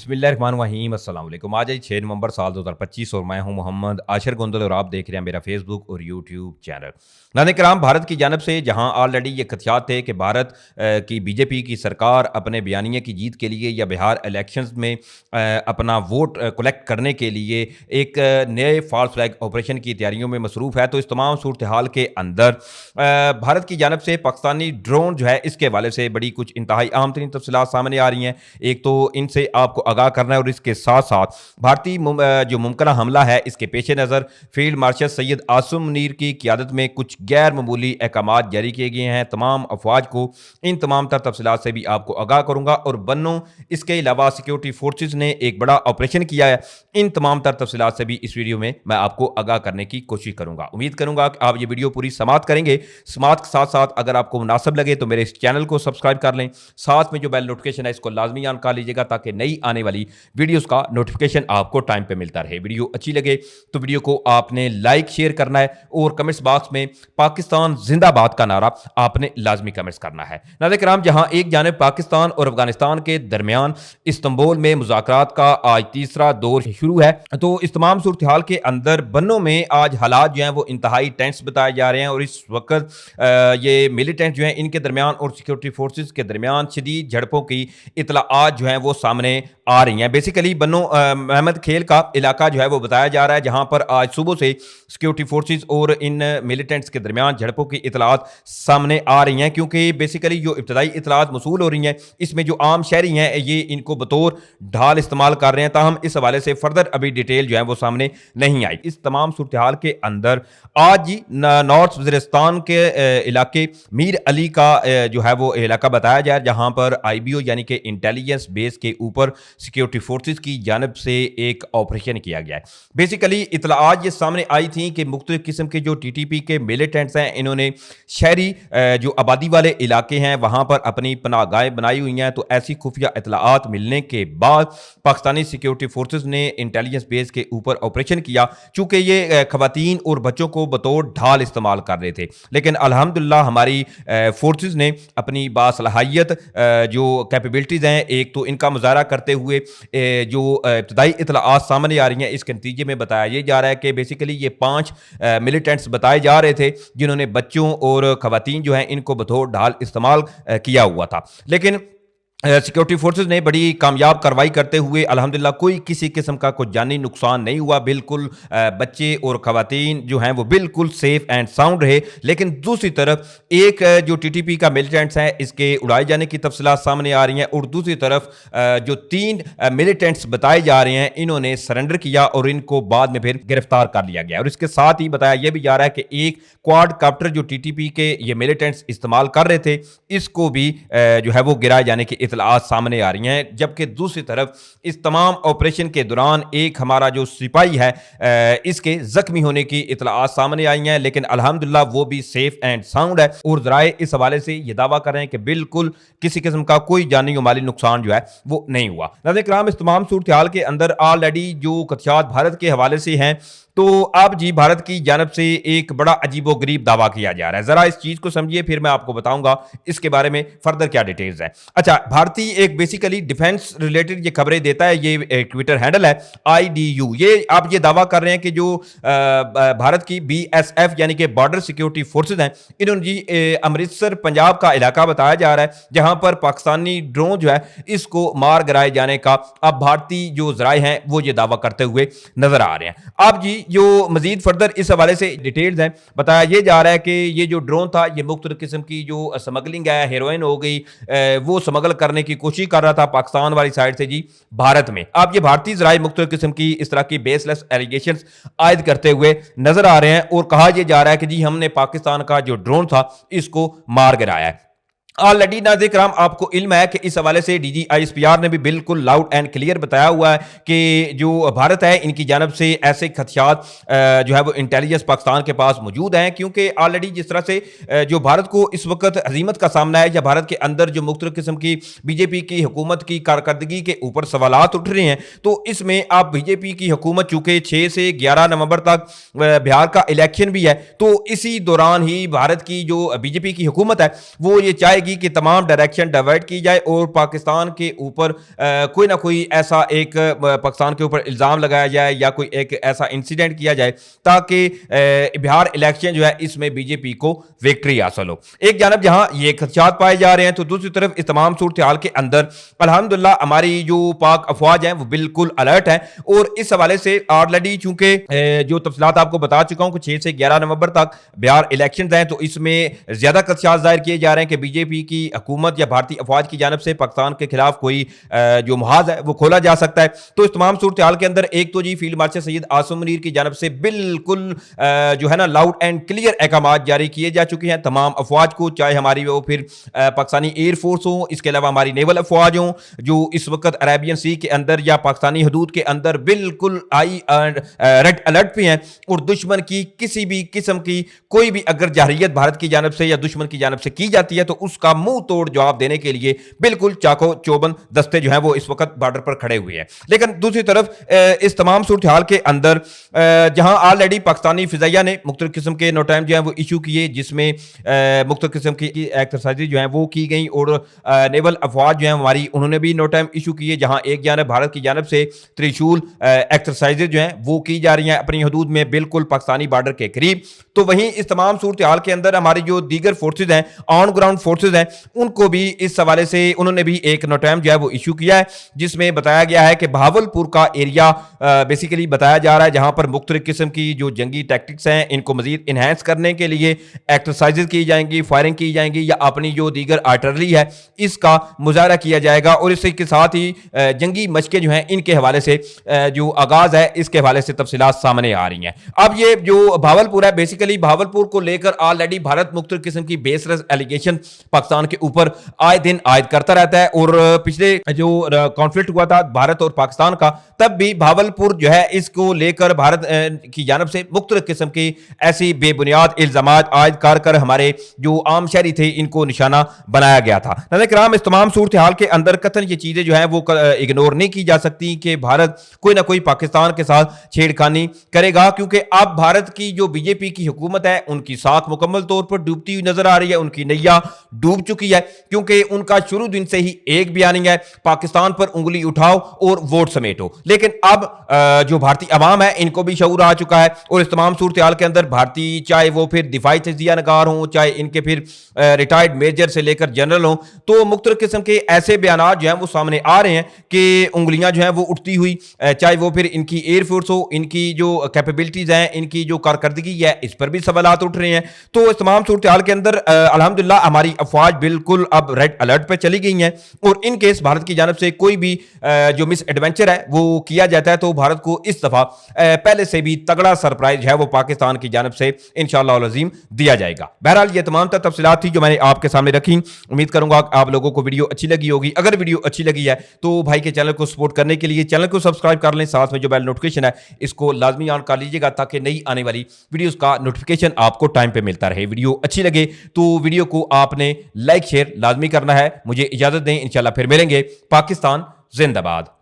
बिस्मिल्लाहिर्रहमानिर्रहीम अस्सलाम वालेकुम। आज है 6 नवंबर साल 2025 और मैं हूं मोहम्मद आशिर गोंदल और आप देख रहे हैं मेरा फेसबुक और यूट्यूब चैनल। नाज़रीन किराम, भारत की जानब से जहां ऑलरेडी ये खदशात थे कि भारत की बीजेपी की सरकार अपने बयानिया की जीत के लिए या बिहार इलेक्शंस में अपना वोट कलेक्ट करने के लिए एक नए फॉल्स फ्लैग ऑपरेशन की तैयारियों में मसरूफ़ है। तो इस तमाम सूरत हाल के अंदर भारत की जानब से पाकिस्तानी ड्रोन जो है इसके हवाले से बड़ी कुछ इंतहाई अहम तरीन तफसीलात सामने आ रही हैं। एक तो इनसे आपको आगाह करना है और इसके साथ साथ भारतीय जो मुमकिन हमला है इसके पेश नज़र फील्ड मार्शल सैयद आसिम मुनीर की क़ियादत में कुछ गैर मामूली अहकाम जारी किए गए हैं तमाम अफवाज को। इन तमाम तर तफसीलात से भी आपको आगाह करूँगा और बन्नों इसके अलावा सिक्योरिटी फोर्सेज ने एक बड़ा ऑपरेशन किया है। इन तमाम तर तफसीलात से भी इस वीडियो में मैं आपको आगाह करने की कोशिश करूँगा। उम्मीद करूँगा कि आप ये वीडियो पूरी समात करेंगे। समात के साथ साथ अगर आपको मुनासिब लगे तो मेरे इस चैनल को सब्सक्राइब कर लें, साथ में जो बेल नोटिफिकेशन है इसको लाजमी ऑन कर लीजिएगा ताकि नई आने वाली वीडियोस का नोटिफिकेशन आपको टाइम पे मिलता रहे। वीडियो अच्छी लगे तो वीडियो को आपने लाइक शेयर करना है और कमेंट्स बॉक्स में पाकिस्तान जिंदाबाद का नारा आपने लाजमी कमेंट्स करना है। नाज़रीन किराम, जहां एक जानिब पाकिस्तान और अफगानिस्तान के दरमियान इस्तांबुल में मुज़ाकरात का आज तीसरा दौर शुरू है, तो इस तमाम सूरत हाल के अंदर बन्नों में आज हालात जो हैं वो इंतहाई टेंस बताए जा रहे हैं और इस वक्त ये मिलिटेंट जो हैं इनके दरमियान और सिक्योरिटी फोर्सेज के दरमियान शदीद झड़पों की इतलाआत जो हैं वो सामने आ रही हैं। बेसिकली बन्नो अहमद खेल का इलाका जो है वो बताया जा रहा है जहां पर आज सुबह से सिक्योरिटी फोर्सेज और इन मिलिटेंट्स के दरमियान झड़पों की इतलाआत सामने आ रही हैं, क्योंकि बेसिकली जो इब्तदाई इतलाआत मसूल हो रही हैं इसमें जो आम शहरी हैं ये इनको बतौर ढाल इस्तेमाल कर रहे हैं। ताहम इस हवाले से फर्दर अभी डिटेल जो है वो सामने नहीं आई। इस तमाम सूरत हाल के अंदर आज ही नॉर्थ वज़ीरिस्तान के इलाके मीर अली का जो है वो इलाका बताया जाए जहां पर IBO यानी कि इंटेलिजेंस बेस के ऊपर सिक्योरिटी फोर्सेज की जानब से एक ऑपरेशन किया गया है। बेसिकली इतलाआत ये सामने आई थी कि मुख्तलिफ किस्म के जो TTP के मिलिटेंट्स हैं इन्होंने शहरी जो आबादी वाले इलाके हैं वहां पर अपनी पनाहगाहें बनाई हुई हैं। तो ऐसी खुफिया इतलाआत मिलने के बाद पाकिस्तानी सिक्योरिटी फोर्सेज ने इंटेलिजेंस बेस के ऊपर ऑपरेशन किया। चूंकि ये खवातीन और बच्चों को बतौर ढाल इस्तेमाल कर रहे थे, लेकिन अल्हम्दुलिल्लाह हमारी फोर्सेज ने अपनी बासलाहियत जो कैपेबिलिटीज़ हैं एक तो इनका मुजाहरा करते हुए जो इब्तदाई इतलाआत सामने आ रही हैं इसके नतीजे में बताया ये जा रहा है कि बेसिकली ये 5 मिलिटेंट्स बताए जा रहे थे जिन्होंने बच्चों और खवातीन जो हैं इनको बतौर ढाल इस्तेमाल किया हुआ था। लेकिन सिक्योरिटी फोर्सेज ने बड़ी कामयाब कार्रवाई करते हुए अल्हम्दुलिल्लाह कोई किसी किस्म का कोई जानी नुकसान नहीं हुआ। बिल्कुल बच्चे और खवातीन जो हैं वो बिल्कुल सेफ एंड साउंड रहे। लेकिन दूसरी तरफ एक जो TTP का मिलिटेंट्स हैं इसके उड़ाए जाने की तफसीलात सामने आ रही हैं और दूसरी तरफ जो 3 मिलिटेंट्स बताए जा रहे हैं इन्होंने सरेंडर किया और इनको बाद में फिर गिरफ्तार कर लिया गया। और इसके साथ ही बताया यह भी जा रहा है कि एक क्वाडकाप्टर जो TTP के ये मिलिटेंट्स इस्तेमाल कर रहे थे इसको भी जो है वो गिराए जाने की इतलाआत सामने आ रही हैं। जबकि दूसरी तरफ इस तमाम ऑपरेशन के दौरान एक हमारा जो सिपाही है इसके जख्मी होने की इतलाआत सामने आई हैं, लेकिन अल्हम्दुलिल्लाह वो भी सेफ एंड साउंड है। और ज़राए इस हवाले से ये दावा कर रहे हैं कि बिल्कुल किसी किस्म का कोई जानी और माली नुकसान जो है वो नहीं हुआ। नाज़रीन किराम, इस तमाम सूरत हाल के अंदर ऑलरेडी जो खदशात भारत के हवाले से हैं तो अब जी भारत की जानब से एक बड़ा अजीबोगरीब दावा किया जा रहा है। जरा इस चीज को समझिए फिर मैं आपको बताऊंगा इसके बारे में फर्दर क्या डिटेल्स हैं। अच्छा, भारतीय एक बेसिकली डिफेंस रिलेटेड ये खबरें देता है, ये एक ट्विटर हैंडल है IDU। ये आप ये दावा कर रहे हैं कि जो भारत की BSF यानी कि बॉर्डर सिक्योरिटी फोर्सेज हैं इन्होंने जी अमृतसर पंजाब का इलाका बताया जा रहा है जहां पर पाकिस्तानी ड्रोन जो है इसको मार गिराए जाने का अब भारतीय जो जराए हैं वो ये दावा करते हुए नजर आ रहे हैं। अब जी जो मजीद फर्दर इस हवाले से डिटेल्स हैं बताया ये जा रहा है कि ये जो ड्रोन था ये मुख्तलिफ किस्म की जो स्मगलिंग है, हेरोइन हो गई, वो स्मगल करने की कोशिश कर रहा था पाकिस्तान वाली साइड से जी भारत में। अब ये भारतीय जराए मुख्तलिफ किस्म की इस तरह की बेसलेस एलिगेशंस आयद करते हुए नजर आ रहे हैं और कहा यह जा रहा है कि जी हमने पाकिस्तान का जो ड्रोन था इसको मार गिराया है। ऑलरेडी नाज़रीन किराम आपको इल्म है कि इस हवाले से DG ISPR ने भी बिल्कुल लाउड एंड क्लियर बताया हुआ है कि जो भारत है इनकी जानब से ऐसे खदशात जो है वो इंटेलिजेंस पाकिस्तान के पास मौजूद हैं, क्योंकि ऑलरेडी जिस तरह से जो भारत को इस वक्त हजीमत का सामना है या भारत के अंदर जो मुख्तलिफ किस्म की BJP की हुकूमत की कारकर्दगी के ऊपर सवालात उठ रहे हैं, तो इसमें आप BJP की हुकूमत चूँकि 6 से 11 नवंबर तक बिहार का इलेक्शन भी है, तो इसी दौरान ही भारत की जो BJP की हुकूमत है वो ये चाहेगी گی کہ تمام ڈائریکشن ڈائیورٹ کی جائے اور پاکستان کے اوپر کوئی نہ کوئی ایسا ایک پاکستان کے اوپر الزام لگایا جائے یا کوئی ایک ایسا انسیڈنٹ کیا جائے تاکہ بہار الیکشن جو ہے اس میں بی جے پی کو وکٹری حاصل ہو. ایک جانب جہاں یہ خدشات پائے جا رہے ہیں تو دوسری طرف اس تمام صورتحال کے اندر الحمدللہ ہماری جو پاک افواج ہیں وہ بالکل الرٹ ہیں, اور اس حوالے سے آلریڈی چونکہ جو تفصیلات آپ کو بتا چکا ہوں کہ 6 سے 11 نومبر تک بہار الیکشنز ہیں, تو اس میں زیادہ خدشات ظاہر کیے جا رہے ہیں کہ بی جے پی کی حکومت یا بھارتی افواج کی جانب سے پاکستان کے خلاف کوئی جو محاذ ہے وہ کھولا جا سکتا ہے. تو اس تمام صورتحال کے اندر ایک تو جی فیلڈ مارشل سید عاصم منیر کی جانب سے بالکل جو ہے نا لاؤڈ اینڈ کلیئر احکامات جاری کیے جا چکے ہیں تمام افواج کو, چاہے ہماری وہ پھر پاکستانی ایئر فورس ہوں, اس کے علاوہ ہماری نیول افواج ہوں جو اس وقت عربین سی کے اندر یا پاکستانی حدود کے اندر بالکل ریڈ الرٹ پہ ہیں, اور دشمن کی کسی بھی قسم کی کوئی بھی اگر جارحیت بھارت کی جانب سے یا دشمن کی جانب سے کی جاتی ہے تو اس کا منہ توڑ جواب دینے کے لیے بالکل چاقو چوبند دستے جو ہیں وہ اس وقت بارڈر پر کھڑے ہوئے ہیں. لیکن دوسری طرف اس تمام صورتحال کے اندر جہاں آلریڈی پاکستانی فضائیہ نے مختلف قسم کے نوٹائم جو ہیں وہ ایشو کیے, جس میں مختلف قسم کی ایکسرسائزز جو ہیں وہ کی گئیں, اور نیول افواج جو ہیں ہماری انہوں نے بھی نوٹائم ایشو کیے, جہاں ایک جانب بھارت کی جانب سے تریشول ایکسرسائزز جو ہیں وہ کی جا رہی ہیں اپنی حدود میں بالکل پاکستانی بارڈر کے قریب. تو وہیں اس تمام صورتحال کے اندر ہماری جو دیگر فورسز ہیں, آن گراؤنڈ فورسز ہیں, ان کو بھی اس حوالے سے انہوں نے بھی ایک نوٹائم جو ہے وہ ایشو کیا ہے, جس میں بتایا گیا ہے کہ بہاولپور کا ایریا بیسیکلی بتایا جا رہا ہے جہاں پر مختلف قسم کی جو جنگی ٹیکٹکس ہیں ان کو مزید انہینس کرنے کے لیے ایکسرسائزز کی جائیں گی, فائرنگ کی جائیں گی, یا اپنی جو دیگر آرٹلری ہے اس کا مظاہرہ کیا جائے گا, اور اس کے ساتھ ہی جنگی مشقیں جو ہیں ان کے حوالے سے جو آغاز ہے اس کے حوالے سے تفصیلات سامنے آ رہی ہیں. اب یہ جو بہاولپور ہے بیسیکلی بہاولپور کو لے کر آلریڈی بھارت مختلف قسم کی بیسرس ایلیگیشن پاکستان کے اوپر آئے دن عائد کرتا رہتا ہے, اور پچھلے جو کانفلکٹ ہوا تھا بھارت اور پاکستان کا تب بھی بہاولپور جو ہے اس کو لے کر بھارت کی جانب سے مختلف قسم کی ایسی بے بنیاد الزامات عائد کر ہمارے جو عام شہری تھے ان کو نشانہ بنایا گیا تھا. ناظرین کرام, اس تمام صورتحال کے اندر قطعاً یہ چیزیں جو ہیں وہ اگنور نہیں کی جا سکتی کہ بھارت کوئی نہ کوئی پاکستان کے ساتھ چھیڑخانی کرے گا, کیونکہ اب بھارت کی جو بی جے پی کی حکومت ہے ان کی ساکھ مکمل طور پر ڈوبتی ہوئی نظر آ رہی ہے, ان کی نیا ڈوب چکی ہے, کیونکہ ان کا شروع دن سے ہی ایک بیانیہ ہے پاکستان پر انگلی اٹھاؤ اور ووٹ سمیٹو. لیکن اب جو بھارتی عوام ہے ان کو بھی شعور آ چکا ہے, اور اس تمام صورتحال کے اندر بھارتی چاہے وہ پھر دفاعی تجزیہ نگار ہوں, چاہے ان کے پھر ریٹائرڈ میجر سے لے کر جنرل ہوں, تو مختلف قسم کے ایسے بیانات جو ہیں وہ سامنے آ رہے ہیں کہ انگلیاں جو ہیں وہ اٹھتی ہوئی, چاہے وہ پھر ان کی ایئر فورس ہو, ان کی جو کیپیبلٹیز ہیں, ان کی جو کارکردگی ہے اس پر بھی سوالات اٹھ رہے ہیں. تو اس تمام صورتحال کے اندر الحمدللہ ہماری افواج بالکل اب ریڈ الرٹ پہ چلی گئی ہیں, اور ان کیس بھارت کی جانب سے کوئی بھی جو مس ایڈونچر ہے وہ کیا جاتا ہے تو بھارت کو اس دفعہ پہلے سے بھی تگڑا سرپرائز ہے وہ پاکستان کی جانب سے انشاءاللہ العظیم دیا جائے گا. بہرحال یہ تمام تفصیلات تھی جو میں نے آپ کے سامنے رکھی. امید کروں گا آپ لوگوں کو ویڈیو اچھی لگی ہوگی. اگر ویڈیو اچھی لگی ہے تو بھائی کے چینل کو سپورٹ کرنے کے لیے چینل کو سبسکرائب کر لیں, ساتھ میں جو بیل نوٹیفکیشن ہے اس کو لازمی آن کر لیجیے گا تاکہ نئی آنے والی ویڈیوز کا نوٹیفکیشن آپ کو ٹائم پہ ملتا رہے. ویڈیو اچھی لگے تو ویڈیو کو آپ نے لائک شیئر لازمی کرنا ہے. مجھے اجازت دیں, انشاءاللہ پھر ملیں گے. پاکستان زندہ باد.